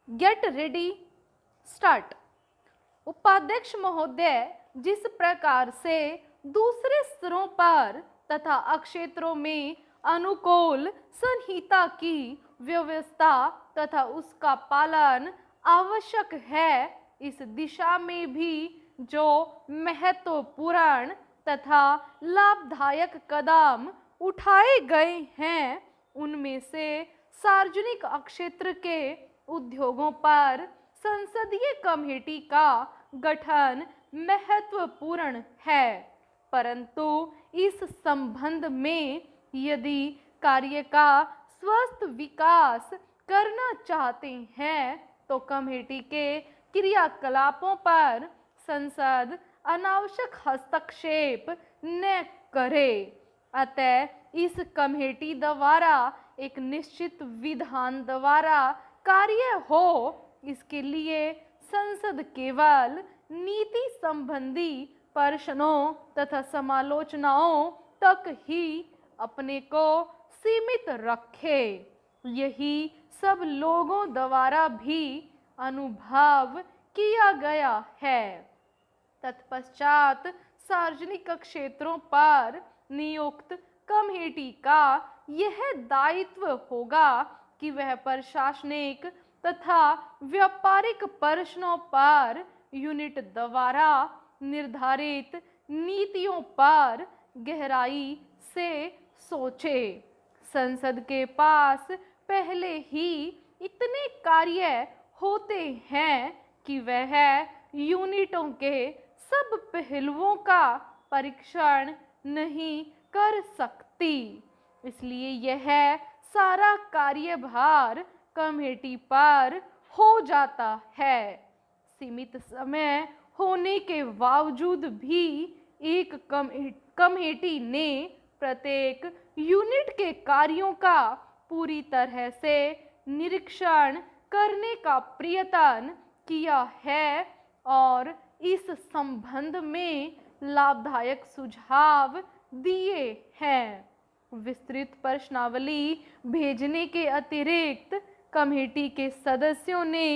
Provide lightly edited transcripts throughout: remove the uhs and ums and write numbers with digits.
Get ready start. उपाध्यक्ष महोदय जिस प्रकार से दूसरे स्तरों पर तथा अक्षेत्रों में अनुकूल संहिता की व्यवस्था तथा उसका पालन आवश्यक है, इस दिशा में भी जो महत्वपूर्ण तथा लाभदायक कदम उठाए गए हैं, उनमें से सार्वजनिक क्षेत्र के उद्योगों पर संसदीय कमेटी का गठन महत्वपूर्ण है। परंतु इस संबंध में यदि कार्य का स्वस्थ विकास करना चाहते हैं तो कमेटी के क्रियाकलापों पर संसद अनावश्यक हस्तक्षेप न करे। अतः इस कमेटी द्वारा एक निश्चित विधान द्वारा कार्य हो, इसके लिए संसद केवल नीति संबंधी प्रश्नों तथा समालोचनाओं तक ही अपने को सीमित रखे। यही सब लोगों द्वारा भी अनुभव किया गया है। तत्पश्चात सार्वजनिक क्षेत्रों पर नियुक्त कमेटी का यह दायित्व होगा कि वह प्रशासनिक तथा व्यापारिक प्रश्नों पर यूनिट द्वारा निर्धारित नीतियों पर गहराई से सोचे। संसद के पास पहले ही इतने कार्य होते हैं कि वह यूनिटों के सब पहलुओं का परीक्षण नहीं कर सकती। इसलिए यह सारा कार्यभार कमेटी पर हो जाता है। सीमित समय होने के बावजूद भी एक कमेटी ने प्रत्येक यूनिट के कार्यों का पूरी तरह से निरीक्षण करने का प्रयत्न किया है और इस संबंध में लाभदायक सुझाव दिए हैं। विस्तृत प्रश्नावली भेजने के अतिरिक्त कमेटी के सदस्यों ने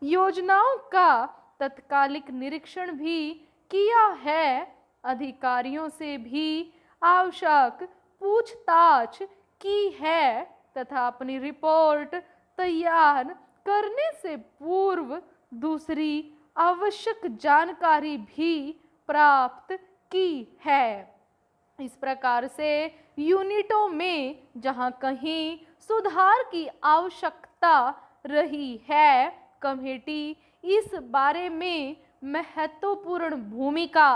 योजनाओं का तत्कालिक निरीक्षण भी किया है, अधिकारियों से भी आवश्यक पूछताछ की है तथा अपनी रिपोर्ट तैयार करने से पूर्व दूसरी आवश्यक जानकारी भी प्राप्त की है। इस प्रकार से यूनिटों में जहां कहीं सुधार की आवश्यकता रही है, कमेटी इस बारे में महत्वपूर्ण भूमिका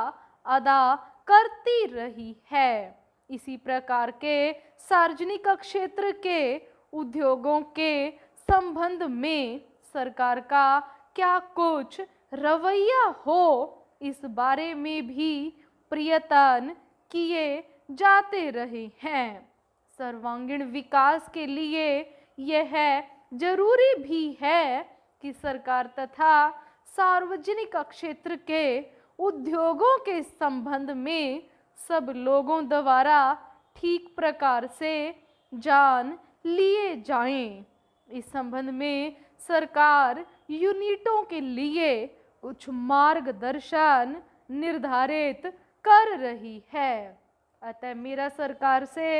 अदा करती रही है। इसी प्रकार के सार्वजनिक क्षेत्र के उद्योगों के संबंध में सरकार का क्या कुछ रवैया हो, इस बारे में भी प्रयत्न किए जाते रहे हैं। सर्वांगीण विकास के लिए यह जरूरी भी है कि सरकार तथा सार्वजनिक क्षेत्र के उद्योगों के संबंध में सब लोगों द्वारा ठीक प्रकार से जान लिए जाएं। इस संबंध में सरकार यूनिटों के लिए कुछ मार्गदर्शन निर्धारित कर रही है। अतः मेरा सरकार से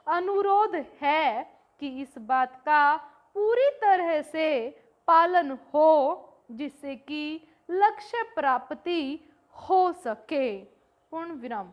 अनुरोध है कि इस बात का पूरी तरह से पालन हो, जिससे कि लक्ष्य प्राप्ति हो सके। पूर्ण विराम।